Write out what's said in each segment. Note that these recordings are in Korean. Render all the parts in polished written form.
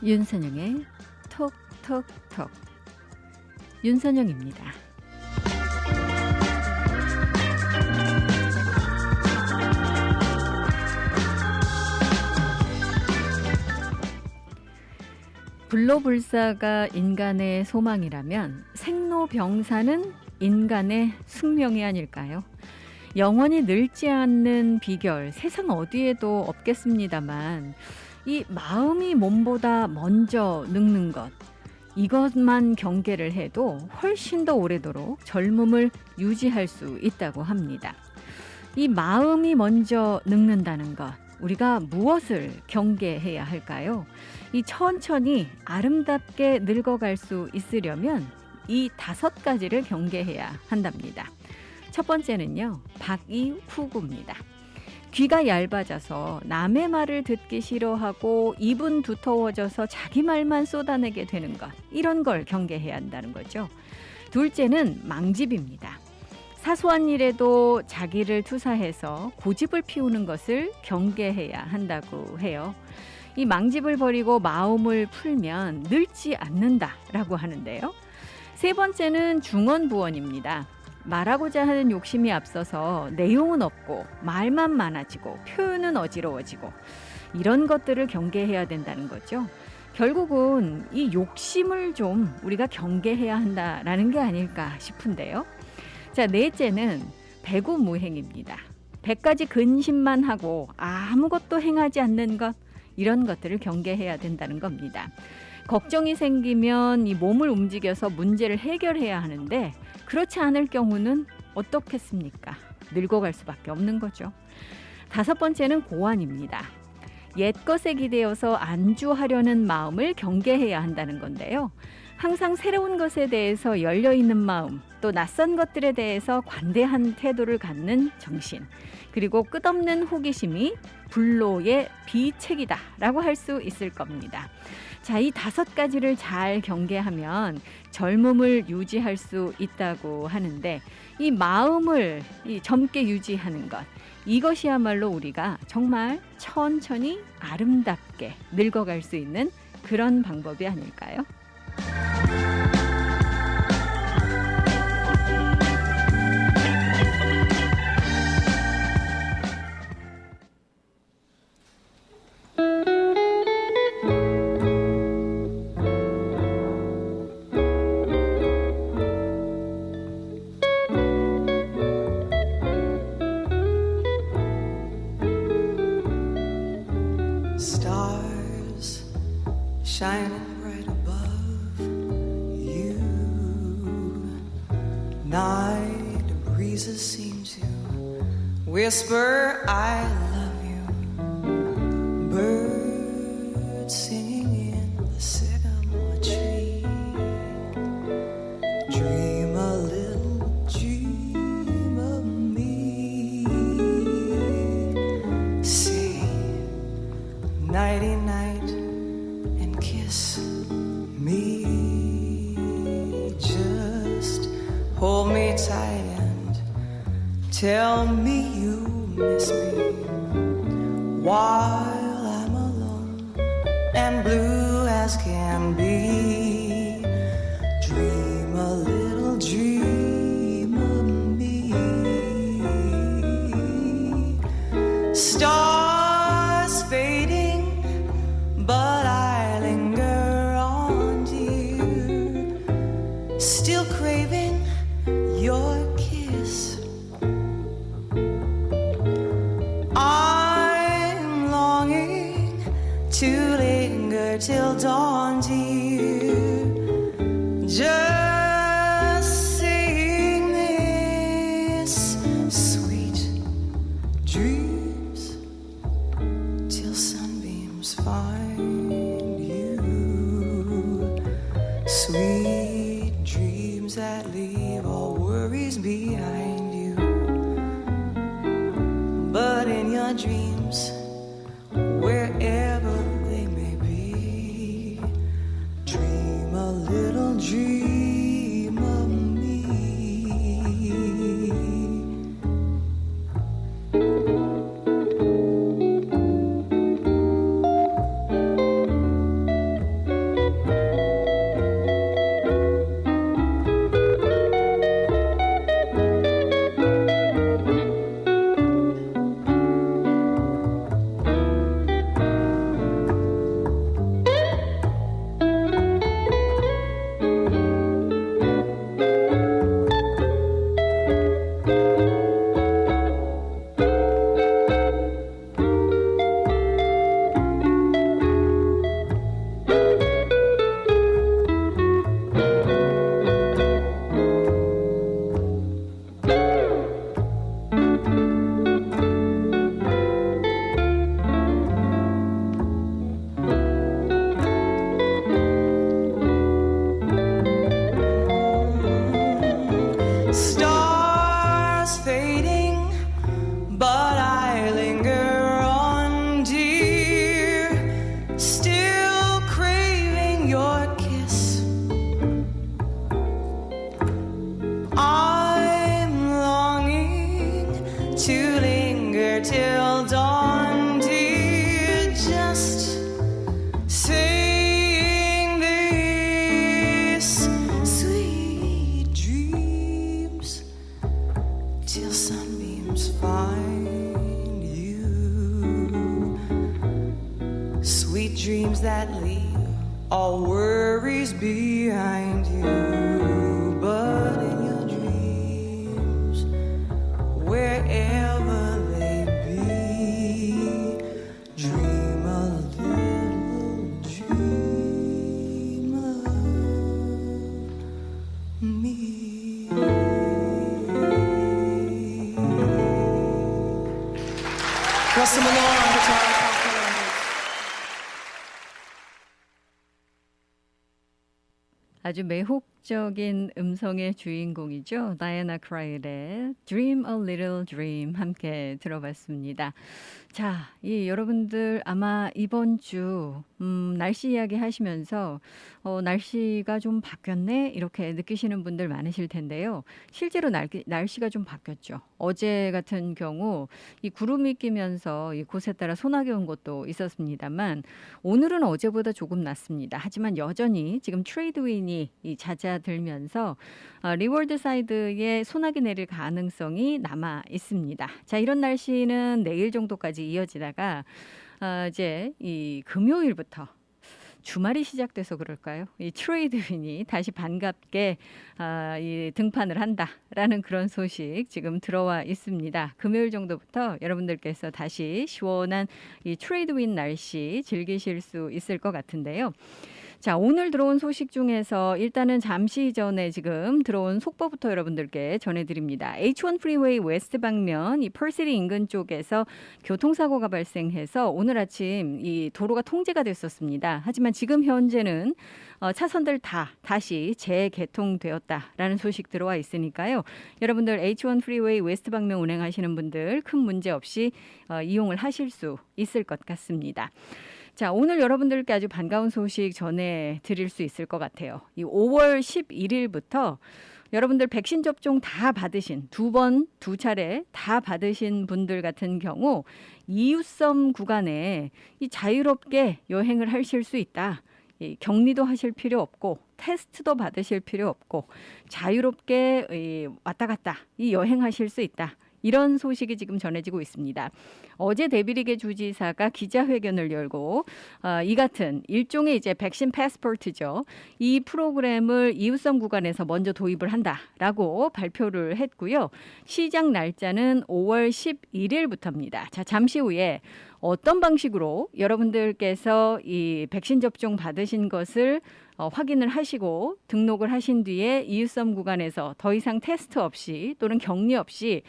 윤선영의 톡톡톡. 윤선영입니다. 불로불사가 인간의 소망이라면 생로병사는 인간의 숙명이 아닐까요? 영원히 늙지 않는 비결 세상 어디에도 없겠습니다만 이 마음이 몸보다 먼저 늙는 것, 이것만 경계를 해도 훨씬 더 오래도록 젊음을 유지할 수 있다고 합니다. 이 마음이 먼저 늙는다는 것, 우리가 무엇을 경계해야 할까요? 이 천천히 아름답게 늙어갈 수 있으려면 이 5가지를 경계해야 한답니다. 첫 번째는요, 박이후구입니다. 귀가 얇아져서 남의 말을 듣기 싫어하고 입은 두터워져서 자기 말만 쏟아내게 되는 것, 이런 걸 경계해야 한다는 거죠. 둘째는 망집입니다. 사소한 일에도 자기를 투사해서 고집을 피우는 것을 경계해야 한다고 해요. 이 망집을 버리고 마음을 풀면 늙지 않는다라고 하는데요. 세 번째는 중언부언입니다. 말하고자 하는 욕심이 앞서서 내용은 없고 말만 많아지고 표현은 어지러워지고 이런 것들을 경계해야 된다는 거죠. 결국은 이 욕심을 좀 우리가 경계해야 한다라는 게 아닐까 싶은데요. 자, 넷째는 배구무행입니다. 100가지 근심만 하고 아무것도 행하지 않는 것, 이런 것들을 경계해야 된다는 겁니다. 걱정이 생기면 이 몸을 움직여서 문제를 해결해야 하는데 그렇지 않을 경우는 어떻겠습니까? 늙어갈 수밖에 없는 거죠. 5번째는 고안입니다. 옛것에 기대어서 안주하려는 마음을 경계해야 한다는 건데요. 항상 새로운 것에 대해서 열려있는 마음, 또 낯선 것들에 대해서 관대한 태도를 갖는 정신, 그리고 끝없는 호기심이 불로의 비책이다라고 할 수 있을 겁니다. 자, 이 5가지를 잘 경계하면 젊음을 유지할 수 있다고 하는데 이 마음을 젊게 유지하는 것, 이것이야말로 우리가 정말 천천히 아름답게 늙어갈 수 있는 그런 방법이 아닐까요? Stars shining bright above you. Night breezes seem to whisper, I love you. Birds singing in the sycamore tree. Dream a little dream of me. Say nighty night and kiss me. Just hold me tight and tell me you miss me while I'm alone and blue as can be. Dream a little dream of me. Stars fading, but I linger on, dear, still craving your kiss. I'm longing to linger till dawn, dear, just saying this. Sweet dreams till sunbeams find you. Sweet dreams that leave all worries behind you. But in your dreams, wherever they may be, dream a little dream of me. sweet dreams that leave all worries behind you. But in your dreams, wherever they be, dream a little dream of me. Russell Malone on guitar, Paul Keller on bass. 아주 매혹적인 음성의 주인공이죠. 다이애나 크라일의 Dream a Little Dream 함께 들어봤습니다. 자, 여러분들 아마 이번 주 날씨 이야기 하시면서 날씨가 좀 바뀌었네 이렇게 느끼시는 분들 많으실 텐데요. 실제로 날씨가 좀 바뀌었죠. 어제 같은 경우 이 구름이 끼면서 이 곳에 따라 소나기 온 곳도 있었습니다만 오늘은 어제보다 조금 낫습니다. 하지만 여전히 지금 트레이드 윈이 잦아들면서 리워드 사이드에 소나기 내릴 가능성이 남아 있습니다. 자, 이런 날씨는 내일 정도까지 이어지다가 이제 이 금요일부터 주말이 시작돼서 그럴까요? 이 트레이드 윈이 다시 반갑게 이 등판을 한다라는 그런 소식 지금 들어와 있습니다. 금요일 정도부터 여러분들께서 다시 시원한 이 트레이드 윈 날씨 즐기실 수 있을 것 같은데요. 자, 오늘 들어온 소식 중에서 일단은 잠시 전에 지금 들어온 속보부터 여러분들께 전해드립니다. H1 프리웨이 웨스트 방면 이 펄시티 인근 쪽에서 교통사고가 발생해서 오늘 아침 이 도로가 통제가 됐었습니다. 하지만 지금 현재는 차선들 다시 재개통되었다라는 소식 들어와 있으니까요. 여러분들 H1 프리웨이 웨스트 방면 운행하시는 분들 큰 문제 없이 이용을 하실 수 있을 것 같습니다. 자, 오늘 여러분들께 아주 반가운 소식 전해드릴 수 있을 것 같아요. 이 5월 11일부터 여러분들 백신 접종 다 받으신 두 차례 다 받으신 분들 같은 경우 이웃섬 구간에 이 자유롭게 여행을 하실 수 있다. 격리도 하실 필요 없고 테스트도 받으실 필요 없고 자유롭게 왔다 갔다 여행하실 수 있다. 이런 소식이 지금 전해지고 있습니다. 어제 데비리게 주지사가 기자회견을 열고 이 같은 일종의 이제 백신 패스포트죠. 이 프로그램을 이웃섬 구간에서 먼저 도입을 한다라고 발표를 했고요. 시작 날짜는 5월 11일부터입니다. 자, 잠시 후에 어떤 방식으로 여러분들께서 이 백신 접종 받으신 것을 확인을 하시고 등록을 하신 뒤에 이웃섬 구간에서 더 이상 테스트 없이 또는 격리 없이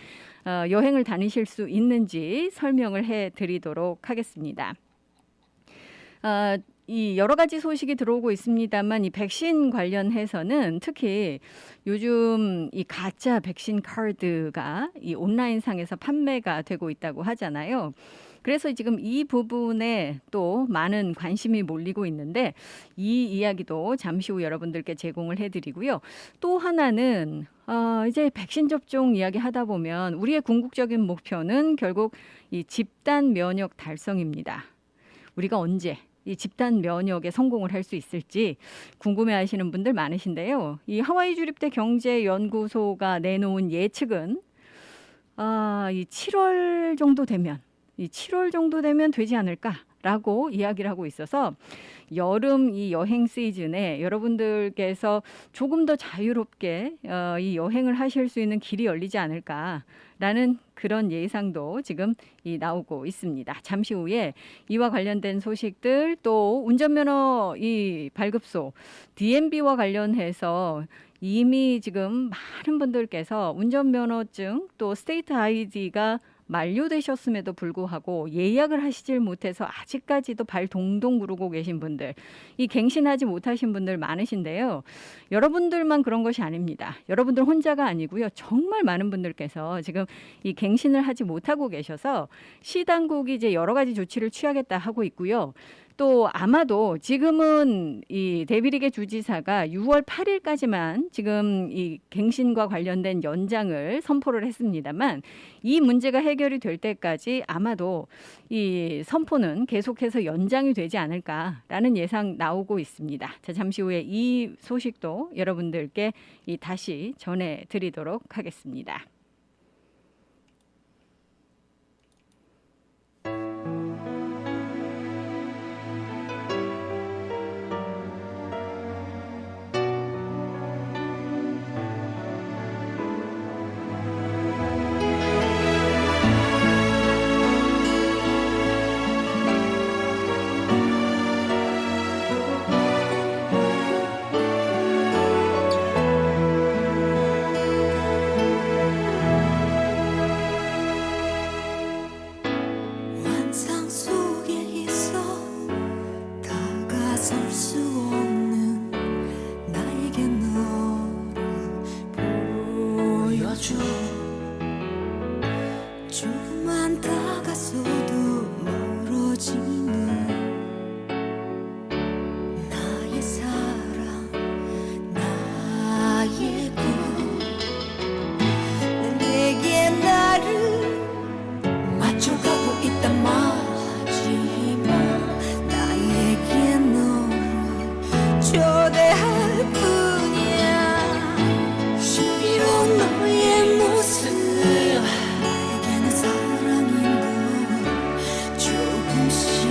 여행을 다니실 수 있는지 설명을 해드리도록 하겠습니다. 이 여러 가지 소식이 들어오고 있습니다만 이 백신 관련해서는 특히 요즘 이 가짜 백신 카드가 이 온라인상에서 판매가 되고 있다고 하잖아요. 그래서 지금 이 부분에 또 많은 관심이 몰리고 있는데 이 이야기도 잠시 후 여러분들께 제공을 해드리고요. 또 하나는 이제 백신 접종 이야기 하다 보면 우리의 궁극적인 목표는 결국 이 집단 면역 달성입니다. 우리가 언제 이 집단 면역에 성공을 할 수 있을지 궁금해하시는 분들 많으신데요. 이 하와이 주립대 경제연구소가 내놓은 예측은 이 7월 정도 되면 되지 않을까라고 이야기를 하고 있어서 여름 이 여행 시즌에 여러분들께서 조금 더 자유롭게 이 여행을 하실 수 있는 길이 열리지 않을까라는 그런 예상도 지금 나오고 있습니다. 잠시 후에 이와 관련된 소식들 또 운전면허 이 발급소 DMV와 관련해서 이미 지금 많은 분들께서 운전면허증 또 스테이트 아이디가 만료되셨음에도 불구하고 예약을 하시질 못해서 아직까지도 발 동동 구르고 계신 분들, 이 갱신하지 못하신 분들 많으신데요. 여러분들만 그런 것이 아닙니다. 여러분들 혼자가 아니고요. 정말 많은 분들께서 지금 이 갱신을 하지 못하고 계셔서 시 당국이 이제 여러 가지 조치를 취하겠다 하고 있고요. 또 아마도 지금은 이 데비리게 주지사가 6월 8일까지만 지금 이 갱신과 관련된 연장을 선포를 했습니다만 이 문제가 해결이 될 때까지 아마도 이 선포는 계속해서 연장이 되지 않을까라는 예상 나오고 있습니다. 자, 잠시 후에 이 소식도 여러분들께 다시 전해드리도록 하겠습니다. 나설 수 없는 나에게 너를 보여줘. 조금만 다가서도 멀어지는 나의 사랑, 나의 꿈. 내게 나를 맞춰가고 있단 말이지만 나에게 너를 초대할 뿐이야. 신비로운 너의 모습, 나에게는 사랑인 걸 조금씩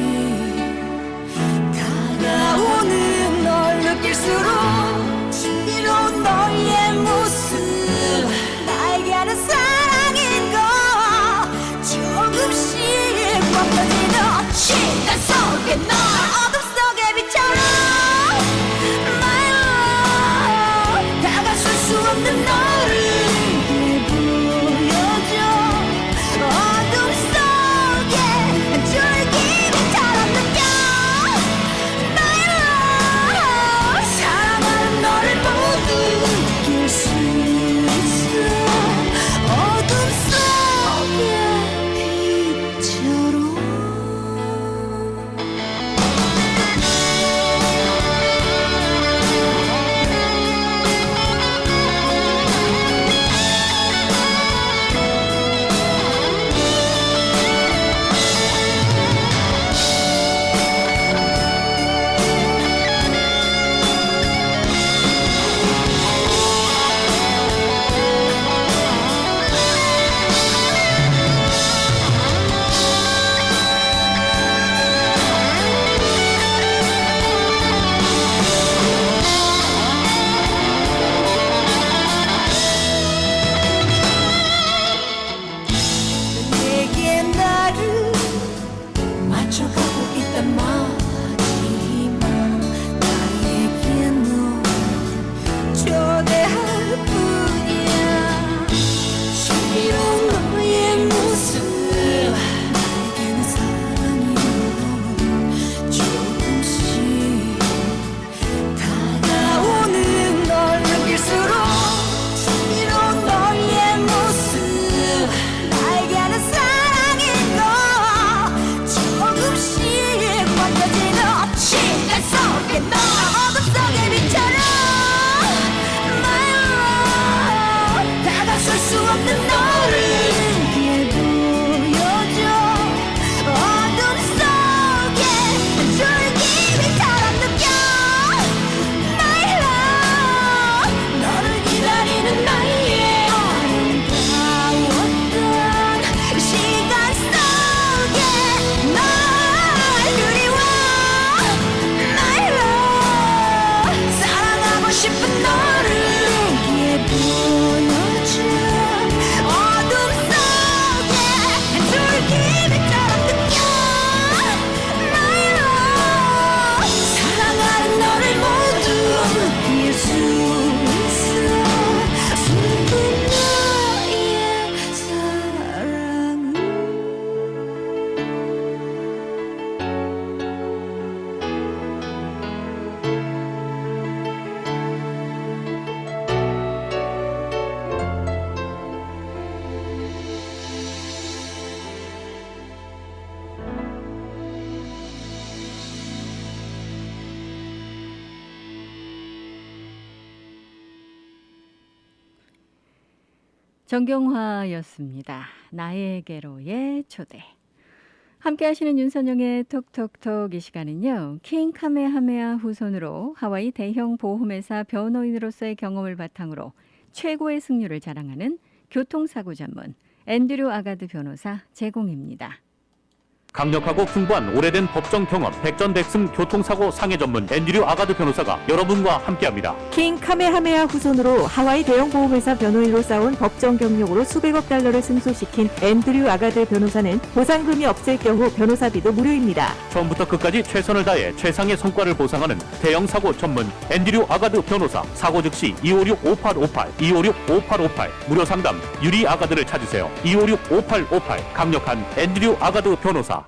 다가오는 널 느낄수록 신비로운 너의 모습, 나에게는 사랑인 걸 조금씩 꽉 터지는 시간 속에 널 어둠 속에 빛처럼 My love, 다가설 수 없는 너를 보여줘. 어둠 속에 줄기빛처럼 느껴 My love, 사랑하는 너를 모두 느낄 수 있어. 어둠 속의 빛처럼. 내게 나를 맞춰가고 있단 말이지만 나에게 너를 초대할 뿐이야. 신비로운 너의 모습, 나에게는 사랑인 걸 조금씩 다가오는 널 느낄수록 신비로운 너의 모습, 나에게는 사랑인 걸 조금씩 꽉 터지는 시간 속에 너 어둠 속의 빛처럼 My love, 다가설 수 없는 너를 보여줘. 어둠 속에 줄기빛처럼 느껴 My love, 너를 기다리는 나의 아름다웠던 시간 속에 널 그리워 My love, 사랑하고 싶은 너를 내게 보여줘. 어둠 속에 줄기빛처럼 느껴 My love, 사랑하는 너를 모두 느낄 수 있어. 슬픈 나의 사랑은 정경화였습니다. 나에게로의 초대. 함께 하시는 윤선영의 톡톡톡. 이 시간은요, 킹 카메하메아 후손으로 하와이 대형 보험회사 변호인으로서의 경험을 바탕으로 최고의 승률을 자랑하는 교통사고 전문 앤드류 아가드 변호사 제공입니다. 강력하고 풍부한 오래된 법정 경험, 백전백승 교통사고 상해 전문 앤드류 아가드 변호사가 여러분과 함께합니다. 킹 카메하메아 후손으로 하와이 대형 보험회사 변호인으로 쌓은 법정 경력으로 수백억 달러를 승소시킨 앤드류 아가드 변호사는 보상금이 없을 경우 변호사비도 무료입니다. 처음부터 끝까지 최선을 다해 최상의 성과를 보상하는 대형 사고 전문 앤드류 아가드 변호사. 사고 즉시 256-5858, 256-5858 무료 상담 유리 아가드를 찾으세요. 256-5858 강력한 앤드류 아가드 변호사.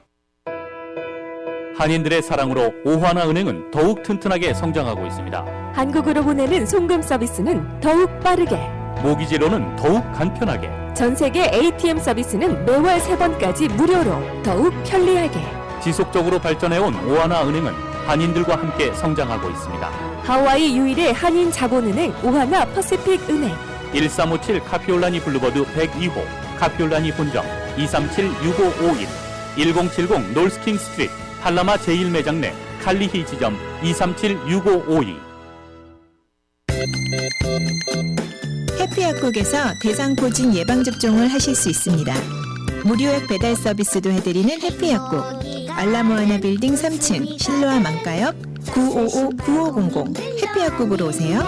한인들의 사랑으로 오하나은행은 더욱 튼튼하게 성장하고 있습니다. 한국으로 보내는 송금 서비스는 더욱 빠르게, 모기지로는 더욱 간편하게, 전 세계 ATM 서비스는 매월 3번까지 무료로 더욱 편리하게, 지속적으로 발전해온 오하나은행은 한인들과 함께 성장하고 있습니다. 하와이 유일의 한인 자본은행 오하나 퍼시픽 은행, 1357 카피올라니 블루버드 102호, 카피올라니 본점 237-6551, 1070 놀스킹 스트리트 팔라마 제1매장 내 칼리히 지점 237-6552. 해피약국에서 대상포진 예방접종을 하실 수 있습니다. 무료약 배달 서비스도 해드리는 해피약국. 알라모아나 빌딩 3층 실로아 맘가역 955-9500 해피약국으로 오세요.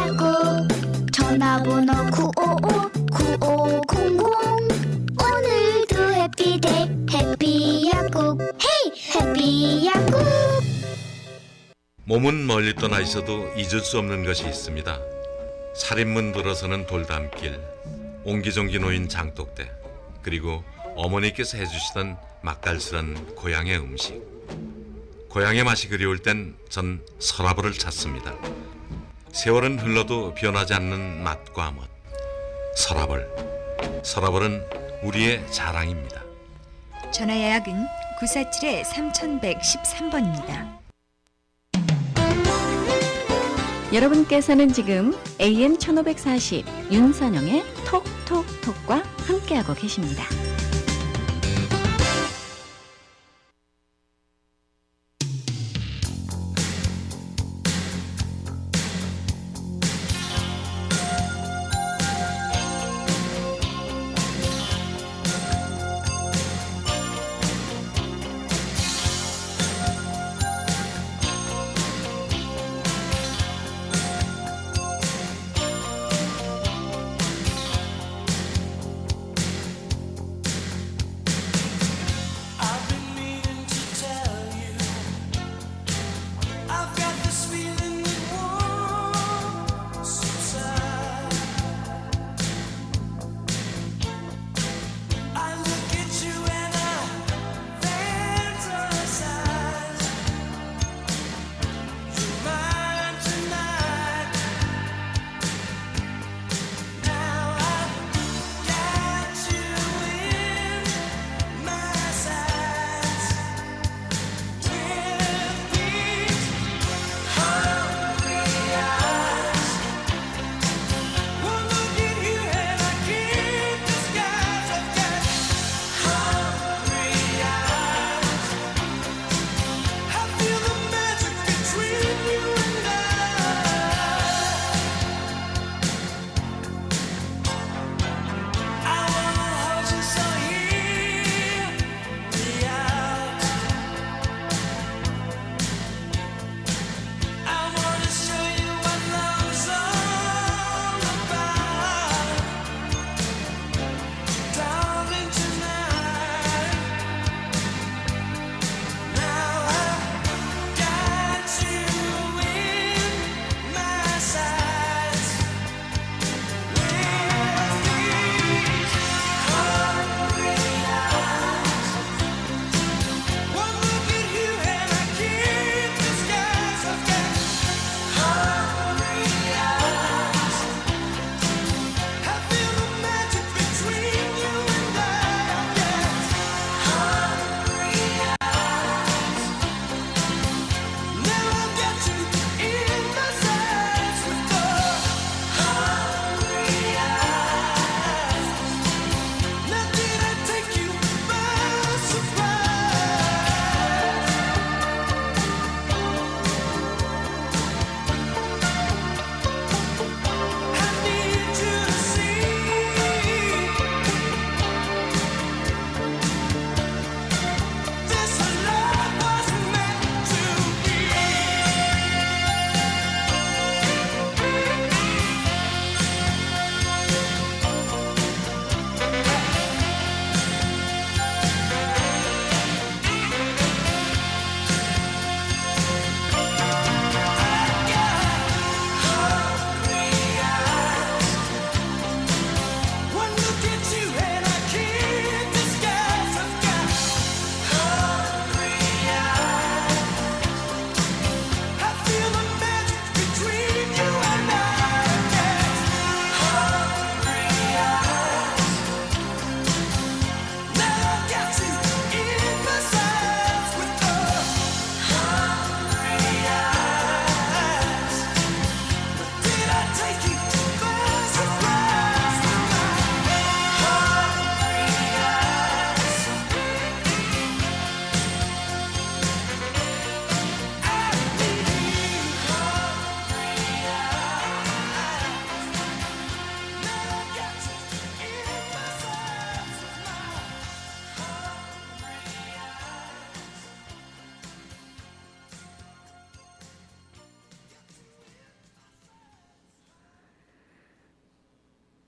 전화번호 955-9500 오늘도 해피데이 해피약국 헤이 해피약국. 몸은 멀리 떠나 있어도 잊을 수 없는 것이 있습니다. 살인문 들어서는 돌담길, 옹기종기 놓인 장독대, 그리고 어머니께서 해주시던 맛깔스런 고향의 음식. 고향의 맛이 그리울 땐 전 서라벌을 찾습니다. 세월은 흘러도 변하지 않는 맛과 멋. 서라벌. 서라벌은 우리의 자랑입니다. 전화 예약은 947-3113번입니다. 여러분께서는 지금 AM 1540 윤선영의 톡톡톡과 함께하고 계십니다.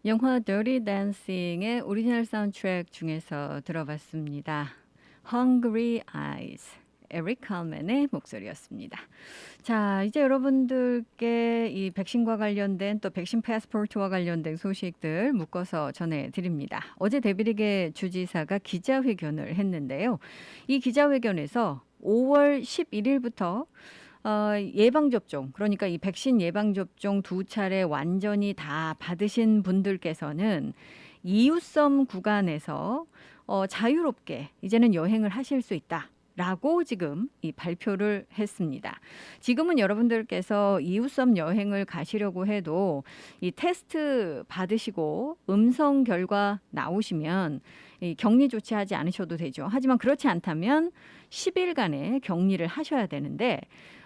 영화 Dirty Dancing의 오리지널 사운드트랙 중에서 들어봤습니다. Hungry Eyes, 에릭 칼맨의 목소리였습니다. 자, 이제 여러분들께 이 백신과 관련된 또 백신 패스포트와 관련된 소식들 묶어서 전해드립니다. 어제 데빌리게 주지사가 기자회견을 했는데요. 이 기자회견에서 5월 11일부터 예방접종, 그러니까 이 백신 예방접종 2차례 완전히 다 받으신 분들께서는 이웃섬 구간에서 자유롭게 이제는 여행을 하실 수 있다. 라고 지금 이 발표를 했습니다. 지금은 여러분들께서 이웃섬 여행을 가시려고 해도 이 테스트 받으시고 음성 결과 나오시면 이 격리 조치하지 않으셔도 되죠. 하지만 그렇지 않다면 10일간의 격리를 하셔야 되는데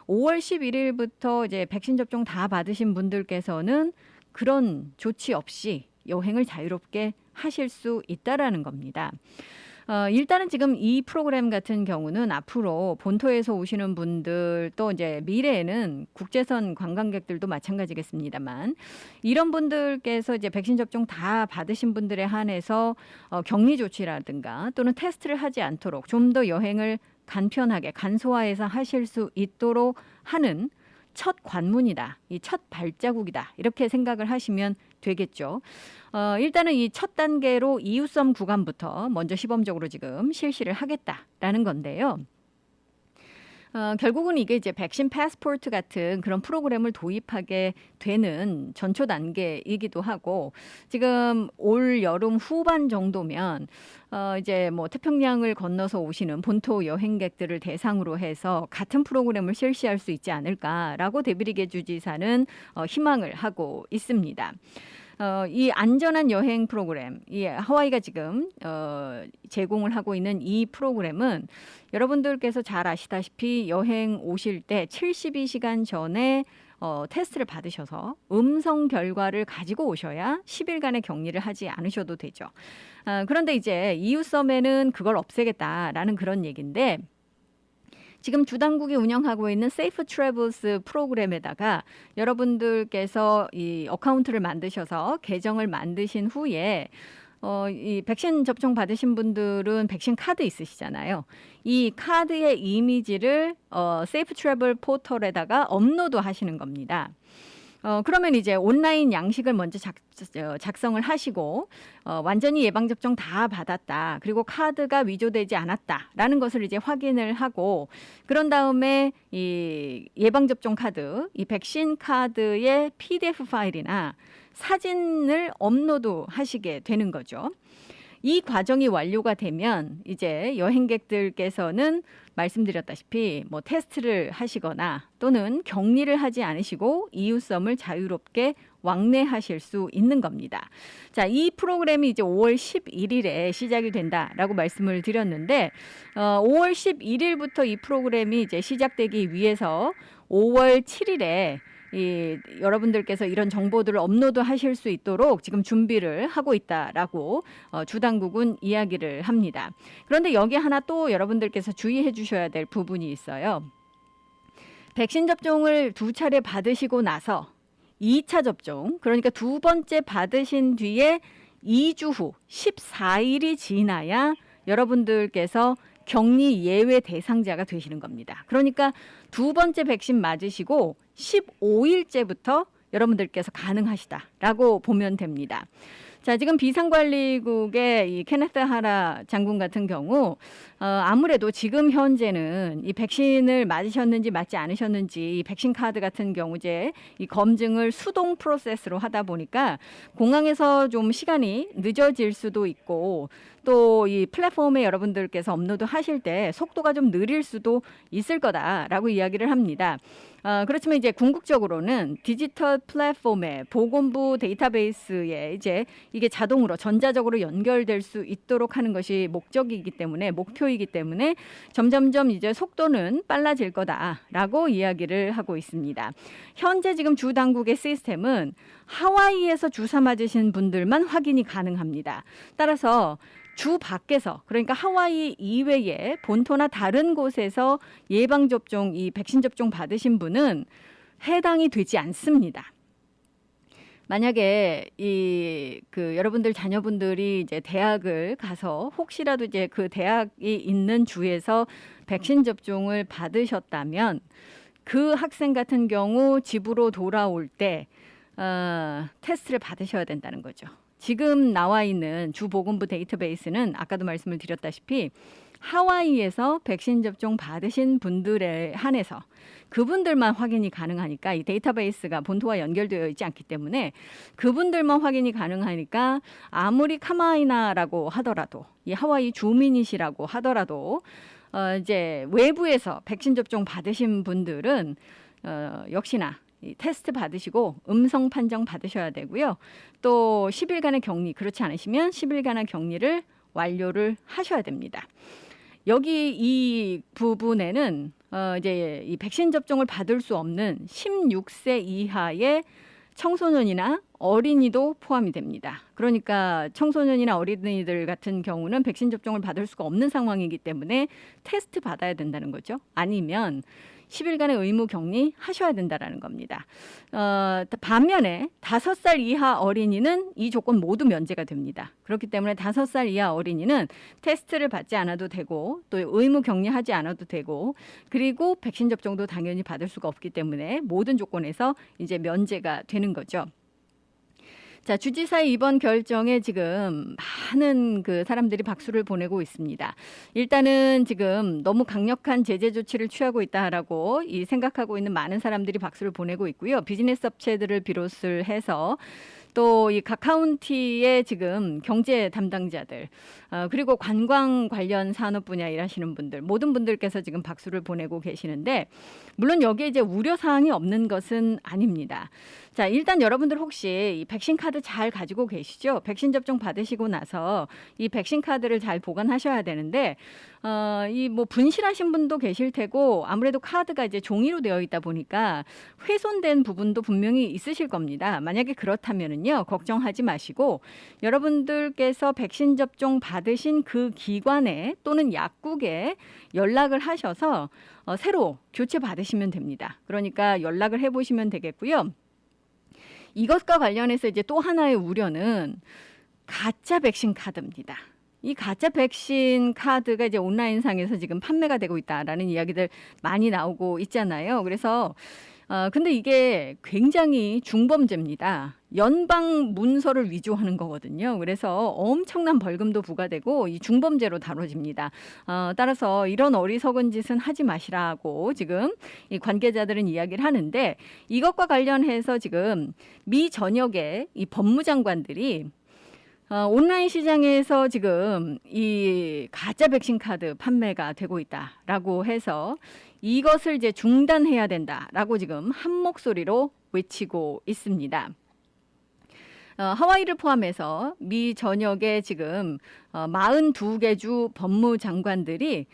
5월 11일부터 이제 백신 접종 다 받으신 분들께서는 그런 조치 없이 여행을 자유롭게 하실 수 있다라는 겁니다. 일단은 지금 이 프로그램 같은 경우는 앞으로 본토에서 오시는 분들 또 이제 미래에는 국제선 관광객들도 마찬가지겠습니다만 이런 분들께서 이제 백신 접종 다 받으신 분들에 한해서 격리 조치라든가 또는 테스트를 하지 않도록 좀 더 여행을 간편하게 간소화해서 하실 수 있도록 하는 첫 관문이다. 이 첫 발자국이다. 이렇게 생각을 하시면 되겠죠. 일단은 이 첫 단계로 이웃섬 구간부터 먼저 시범적으로 지금 실시를 하겠다라는 건데요. 결국은 이게 이제 백신 패스포트 같은 그런 프로그램을 도입하게 되는 전초 단계이기도 하고 지금 올 여름 후반 정도면 이제 뭐 태평양을 건너서 오시는 본토 여행객들을 대상으로 해서 같은 프로그램을 실시할 수 있지 않을까라고 데빌리게 주지사는 희망을 하고 있습니다. 이 안전한 여행 프로그램, 이 하와이가 지금 제공을 하고 있는 이 프로그램은 여러분들께서 잘 아시다시피 여행 오실 때 72시간 전에 테스트를 받으셔서 음성 결과를 가지고 오셔야 10일간의 격리를 하지 않으셔도 되죠. 그런데 이제 이웃섬에는 그걸 없애겠다라는 그런 얘기인데 지금 주 당국이 운영하고 있는 Safe Travels 프로그램에다가 여러분들께서 이 어카운트를 만드셔서 계정을 만드신 후에 이 백신 접종 받으신 분들은 백신 카드 있으시잖아요. 이 카드의 이미지를 Safe Travel 포털에다가 업로드 하시는 겁니다. 그러면 이제 온라인 양식을 먼저 작성을 하시고 완전히 예방접종 다 받았다. 그리고 카드가 위조되지 않았다라는 것을 이제 확인을 하고 그런 다음에 이 예방접종 카드, 이 백신 카드의 PDF 파일이나 사진을 업로드 하시게 되는 거죠. 이 과정이 완료가 되면 이제 여행객들께서는 말씀드렸다시피 뭐 테스트를 하시거나 또는 격리를 하지 않으시고 이웃섬을 자유롭게 왕래하실 수 있는 겁니다. 자, 이 프로그램이 이제 5월 11일에 시작이 된다라고 말씀을 드렸는데 5월 11일부터 이 프로그램이 이제 시작되기 위해서 5월 7일에 여러분들께서 이런 정보들을 업로드하실 수 있도록 지금 준비를 하고 있다라고 주 당국은 이야기를 합니다. 그런데 여기 하나 또 여러분들께서 주의해 주셔야 될 부분이 있어요. 백신 접종을 2차례 받으시고 나서 2차 접종, 그러니까 두 번째 받으신 뒤에 2주 후 14일이 지나야 여러분들께서 격리 예외 대상자가 되시는 겁니다. 그러니까 두 번째 백신 맞으시고 15일째부터 여러분들께서 가능하시다라고 보면 됩니다. 자, 지금 비상관리국의 이 케네스 하라 장군 같은 경우 아무래도 지금 현재는 이 백신을 맞으셨는지 맞지 않으셨는지 이 백신 카드 같은 경우 이제 이 검증을 수동 프로세스로 하다 보니까 공항에서 좀 시간이 늦어질 수도 있고 또 이 플랫폼에 여러분들께서 업로드 하실 때 속도가 좀 느릴 수도 있을 거다라고 이야기를 합니다. 그렇지만 이제 궁극적으로는 디지털 플랫폼에 보건부 데이터베이스에 이제 이게 자동으로 전자적으로 연결될 수 있도록 하는 것이 목적이기 때문에 목표이기 때문에 점점점 이제 속도는 빨라질 거다라고 이야기를 하고 있습니다. 현재 지금 주 당국의 시스템은 하와이에서 주사 맞으신 분들만 확인이 가능합니다. 따라서 주 밖에서 그러니까 하와이 이외에 본토나 다른 곳에서 예방접종, 이 백신 접종 받으신 분은 해당이 되지 않습니다. 만약에 여러분들 자녀분들이 이제 대학을 가서 혹시라도 이제 그 대학이 있는 주에서 백신 접종을 받으셨다면 그 학생 같은 경우 집으로 돌아올 때 테스트를 받으셔야 된다는 거죠. 지금 나와 있는 주보건부 데이터베이스는 아까도 말씀을 드렸다시피 하와이에서 백신 접종 받으신 분들에 한해서 그분들만 확인이 가능하니까 이 데이터베이스가 본토와 연결되어 있지 않기 때문에 그분들만 확인이 가능하니까 아무리 카마이나라고 하더라도 이 하와이 주민이시라고 하더라도 이제 외부에서 백신 접종 받으신 분들은 역시나 이 테스트 받으시고 음성 판정 받으셔야 되고요. 또 10일간의 격리, 그렇지 않으시면 10일간의 격리를 완료를 하셔야 됩니다. 여기 이 부분에는 이제 이 백신 접종을 받을 수 없는 16세 이하의 청소년이나 어린이도 포함이 됩니다. 그러니까 청소년이나 어린이들 같은 경우는 백신 접종을 받을 수가 없는 상황이기 때문에 테스트 받아야 된다는 거죠. 아니면 10일간의 의무 격리 하셔야 된다라는 겁니다. 반면에 5살 이하 어린이는 이 조건 모두 면제가 됩니다. 그렇기 때문에 5살 이하 어린이는 테스트를 받지 않아도 되고 또 의무 격리하지 않아도 되고 그리고 백신 접종도 당연히 받을 수가 없기 때문에 모든 조건에서 이제 면제가 되는 거죠. 자, 주지사의 이번 결정에 지금 많은 그 사람들이 박수를 보내고 있습니다. 일단은 지금 너무 강력한 제재 조치를 취하고 있다라고 생각하고 있는 많은 사람들이 박수를 보내고 있고요. 비즈니스 업체들을 비롯을 해서 또 이 각 카운티의 지금 경제 담당자들 그리고 관광 관련 산업 분야 일하시는 분들 모든 분들께서 지금 박수를 보내고 계시는데 물론 여기에 이제 우려 사항이 없는 것은 아닙니다. 자, 일단 여러분들 혹시 이 백신 카드 잘 가지고 계시죠? 백신 접종 받으시고 나서 이 백신 카드를 잘 보관하셔야 되는데 이 뭐 분실하신 분도 계실 테고 아무래도 카드가 이제 종이로 되어 있다 보니까 훼손된 부분도 분명히 있으실 겁니다. 만약에 그렇다면은요, 걱정하지 마시고 여러분들께서 백신 접종 받으신 그 기관에 또는 약국에 연락을 하셔서 새로 교체 받으시면 됩니다. 그러니까 연락을 해보시면 되겠고요. 이것과 관련해서 이제 또 하나의 우려는 가짜 백신 카드입니다. 이 가짜 백신 카드가 이제 온라인상에서 지금 판매가 되고 있다라는 이야기들 많이 나오고 있잖아요. 그래서 근데 이게 굉장히 중범죄입니다. 연방 문서를 위조하는 거거든요. 그래서 엄청난 벌금도 부과되고 이 중범죄로 다뤄집니다. 따라서 이런 어리석은 짓은 하지 마시라고 지금 이 관계자들은 이야기를 하는데 이것과 관련해서 지금 미 전역의 이 법무장관들이 온라인 시장에서 지금 이 가짜 백신 카드 판매가 되고 있다라고 해서 이것을 이제 중단해야 된다라고 지금 한 목소리로 외치고 있습니다. 하와이를 포함해서 미 전역에 지금 42개 주 법무장관들이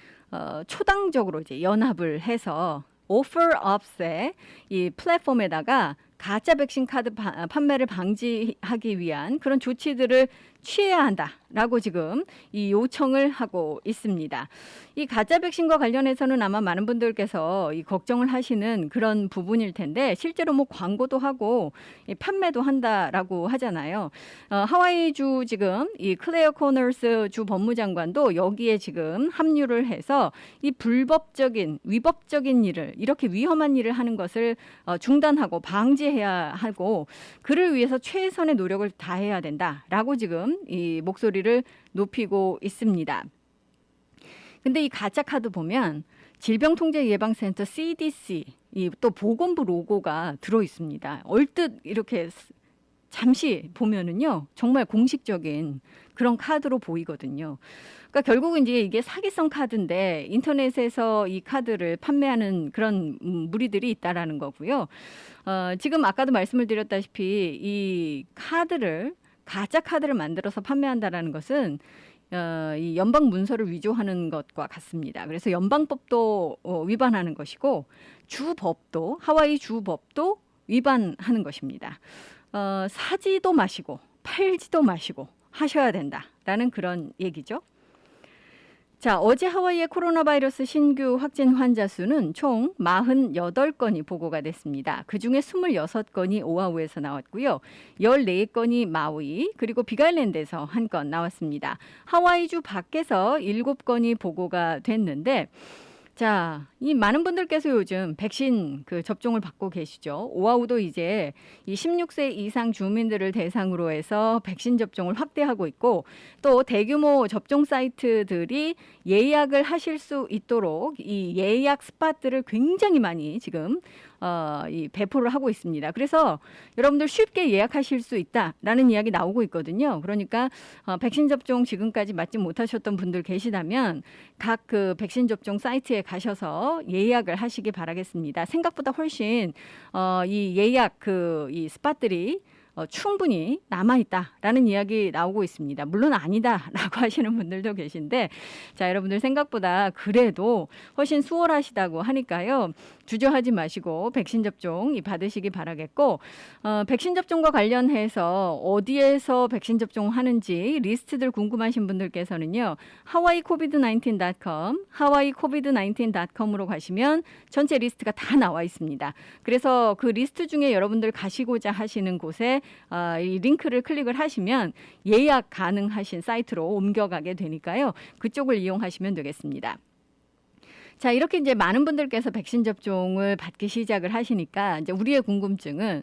초당적으로 이제 연합을 해서 OfferUps의 이 플랫폼에다가 가짜 백신 카드 판매를 방지하기 위한 그런 조치들을 취해야 한다라고 지금 이 요청을 하고 있습니다. 이 가짜 백신과 관련해서는 아마 많은 분들께서 이 걱정을 하시는 그런 부분일 텐데 실제로 뭐 광고도 하고 이 판매도 한다라고 하잖아요. 하와이주 지금 이 클레어 코너스 주 법무장관도 여기에 지금 합류를 해서 이 불법적인 위법적인 일을 이렇게 위험한 일을 하는 것을 중단하고 방지해야 하고 그를 위해서 최선의 노력을 다해야 된다라고 지금 이 목소리를 높이고 있습니다. 근데 이 가짜 카드 보면 질병통제예방센터 CDC 또 보건부 로고가 들어 있습니다. 얼뜻 이렇게 잠시 보면은요 정말 공식적인 그런 카드로 보이거든요. 그러니까 결국은 이제 이게 사기성 카드인데 인터넷에서 이 카드를 판매하는 그런 무리들이 있다라는 거고요. 지금 아까도 말씀을 드렸다시피 이 카드를 가짜 카드를 만들어서 판매한다라는 것은 이 연방 문서를 위조하는 것과 같습니다. 그래서 연방법도 위반하는 것이고 주법도 하와이 주법도 위반하는 것입니다. 사지도 마시고 팔지도 마시고 하셔야 된다라는 그런 얘기죠. 자, 어제 하와이의 코로나 바이러스 신규 확진 환자 수는 총 48건이 보고가 됐습니다. 그중에 26건이 오아후에서 나왔고요. 14건이 마우이 그리고 빅아일랜드에서 1건 나왔습니다. 하와이주 밖에서 7건이 보고가 됐는데 자, 이 많은 분들께서 요즘 백신 접종을 받고 계시죠. 오아후도 이제 이 16세 이상 주민들을 대상으로 해서 백신 접종을 확대하고 있고 또 대규모 접종 사이트들이 예약을 하실 수 있도록 이 예약 스팟들을 굉장히 많이 지금 이 배포를 하고 있습니다. 그래서 여러분들 쉽게 예약하실 수 있다라는 이야기 나오고 있거든요. 그러니까 백신 접종 지금까지 맞지 못하셨던 분들 계시다면 각 백신 접종 사이트에 가셔서 예약을 하시기 바라겠습니다. 생각보다 훨씬 이 예약 이 스팟들이 충분히 남아있다라는 이야기 나오고 있습니다. 물론 아니다라고 하시는 분들도 계신데 자, 여러분들 생각보다 그래도 훨씬 수월하시다고 하니까요. 주저하지 마시고 백신 접종 받으시기 바라겠고 백신 접종과 관련해서 어디에서 백신 접종하는지 리스트들 궁금하신 분들께서는요. hawaiicovid19.com hawaiicovid19.com으로 가시면 전체 리스트가 다 나와 있습니다. 그래서 그 리스트 중에 여러분들 가시고자 하시는 곳에 이 링크를 클릭을 하시면 예약 가능하신 사이트로 옮겨가게 되니까요. 그쪽을 이용하시면 되겠습니다. 자, 이렇게 이제 많은 분들께서 백신 접종을 받기 시작을 하시니까 이제 우리의 궁금증은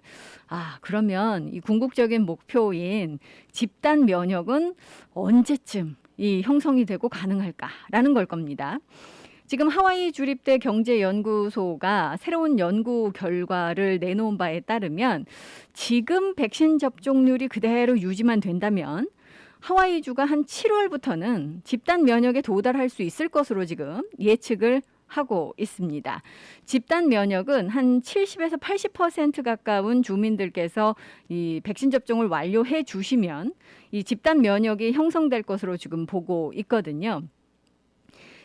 그러면 이 궁극적인 목표인 집단 면역은 언제쯤 이 형성이 되고 가능할까라는 걸 겁니다. 지금 하와이 주립대 경제연구소가 새로운 연구 결과를 내놓은 바에 따르면 지금 백신 접종률이 그대로 유지만 된다면 하와이주가 한 7월부터는 집단 면역에 도달할 수 있을 것으로 지금 예측을 하고 있습니다. 집단 면역은 한 70에서 80% 가까운 주민들께서 이 백신 접종을 완료해 주시면 이 집단 면역이 형성될 것으로 지금 보고 있거든요.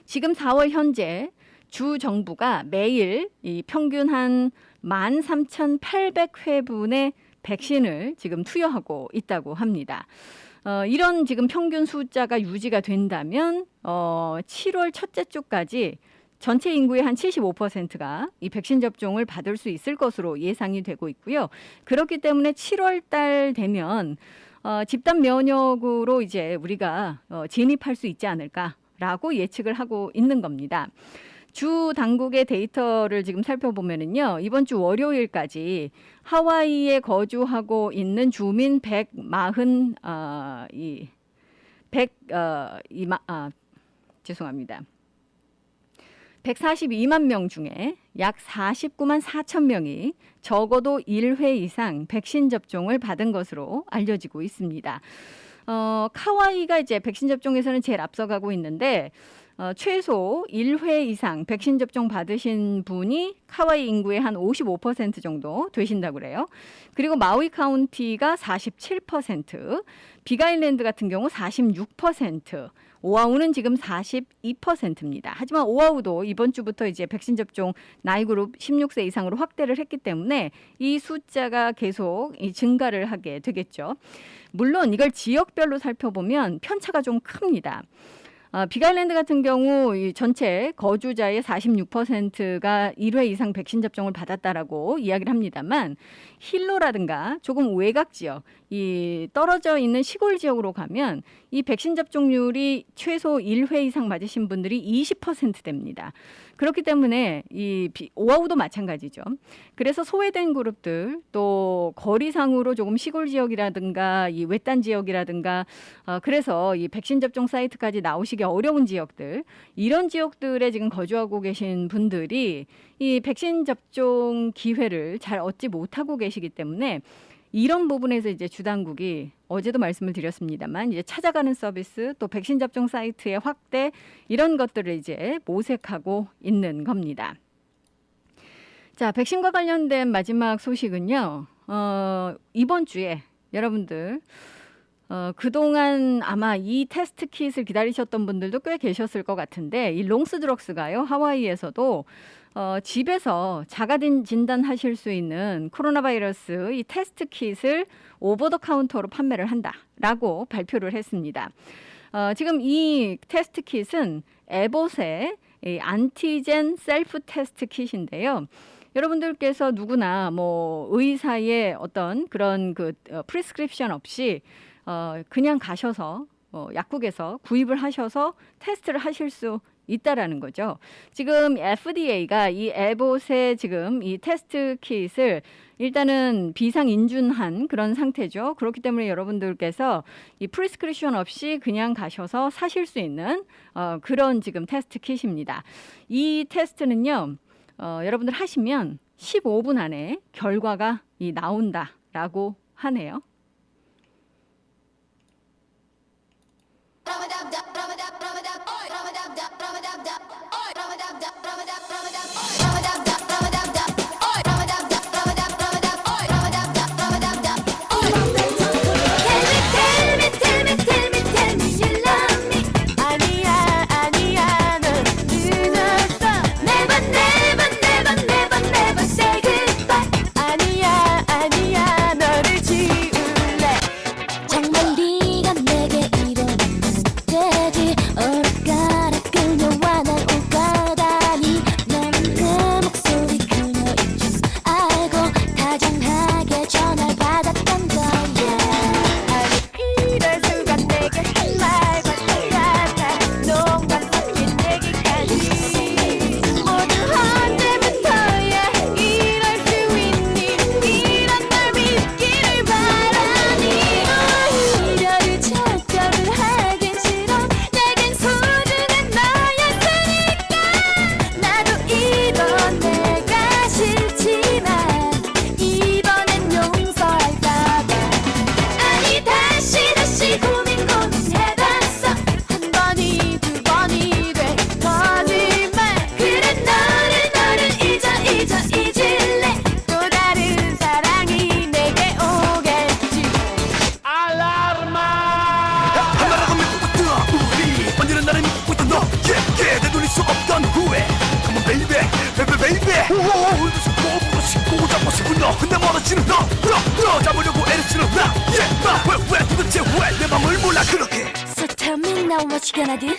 지금 4월 현재 주 정부가 매일 이 평균 한 13,800회분의 백신을 지금 투여하고 있다고 합니다. 이런 지금 평균 숫자가 유지가 된다면 7월 첫째 주까지 전체 인구의 한 75%가 이 백신 접종을 받을 수 있을 것으로 예상이 되고 있고요. 그렇기 때문에 7월 달 되면 집단 면역으로 이제 우리가 진입할 수 있지 않을까라고 예측을 하고 있는 겁니다. 주 당국의 데이터를 지금 살펴보면은요, 이번 주 월요일까지 하와이에 거주하고 있는 주민 142만 명 중에 약 49만 4천 명이 적어도 1회 이상 백신 접종을 받은 것으로 알려지고 있습니다. 카와이가 이제 백신 접종에서는 제일 앞서가고 있는데 최소 1회 이상 백신 접종 받으신 분이 카와이 인구의 한 55% 정도 되신다고 그래요. 그리고 마우이 카운티가 47%, 빅아일랜드 같은 경우 46%, 오아후는 지금 42%입니다. 하지만 오아후도 이번 주부터 이제 백신 접종 나이 그룹 16세 이상으로 확대를 했기 때문에 이 숫자가 계속 증가를 하게 되겠죠. 물론 이걸 지역별로 살펴보면 편차가 좀 큽니다. 빅아일랜드 같은 경우 이 전체 거주자의 46%가 1회 이상 백신 접종을 받았다라고 이야기를 합니다만 힐로라든가 조금 외곽 지역, 이 떨어져 있는 시골 지역으로 가면 이 백신 접종률이 최소 1회 이상 맞으신 분들이 20% 됩니다. 그렇기 때문에 이 오아후도 마찬가지죠. 그래서 소외된 그룹들 또 거리상으로 조금 시골 지역이라든가 이 외딴 지역이라든가 그래서 이 백신 접종 사이트까지 나오시기 어려운 지역들, 이런 지역들에 지금 거주하고 계신 분들이 이 백신 접종 기회를 잘 얻지 못하고 계시기 때문에 이런 부분에서 이제 주당국이 어제도 말씀을 드렸습니다만 이제 찾아가는 서비스 또 백신 접종 사이트의 확대 이런 것들을 이제 모색하고 있는 겁니다. 자, 백신과 관련된 마지막 소식은요. 이번 주에 여러분들 그동안 아마 이 테스트 킷을 기다리셨던 분들도 꽤 계셨을 것 같은데 이 롱스드럭스가요. 하와이에서도 집에서 자가 진단하실 수 있는 코로나 바이러스 이 테스트 킷을 오버 더 카운터로 판매를 한다라고 발표를 했습니다. 지금 이 테스트 킷은 에봇의 이 안티젠 셀프 테스트 킷인데요. 여러분들께서 누구나 뭐 의사의 어떤 그런 그 프리스크립션 없이 그냥 가셔서 약국에서 구입을 하셔서 테스트를 하실 수 있다라는 거죠. 지금 FDA가 이 에봇의 지금 이 테스트 킷을 일단은 비상인준한 그런 상태죠. 그렇기 때문에 여러분들께서 이 프리스크립션 없이 그냥 가셔서 사실 수 있는 그런 지금 테스트 킷입니다. 이 테스트는요. 여러분들 하시면 15분 안에 결과가 나온다라고 하네요. 정말 네가 내게 이러면 되지. 어렵가라 그녀와 난 오가다니. 너는 내 목소리 그녀인 줄 알고 다정하게 전화를 받았던 거야. 아니 이럴 수가 내게 할 말과 똑같아. 농담 섞인 얘기까지 모두 언제부터야 이럴 수 있니. 이런 널 믿기를 바라니. 이별을 절절을 하긴 싫어. 내겐 소중한 너였으니까. 나도 이런 내가 싫지만 이번엔 용서할까봐. 아니 다시 고민해봤어. 한 번이 두 번이 돼 거짓말. 그래 너를 잊을래. 또 다른 사랑이 내게 오겠지. 하나라고 믿고 있던 우리 언제나 나를 믿고 있던 너 되돌릴 수 없던 후회. Come on baby 흔들수 보고 싶고 잡고 싶은 너. 근데 멀어지는 너 잡으려고 애를 쓰는 나. 왜 도대체 왜 내 맘을 몰라 그렇게. So tell me now what you gonna do.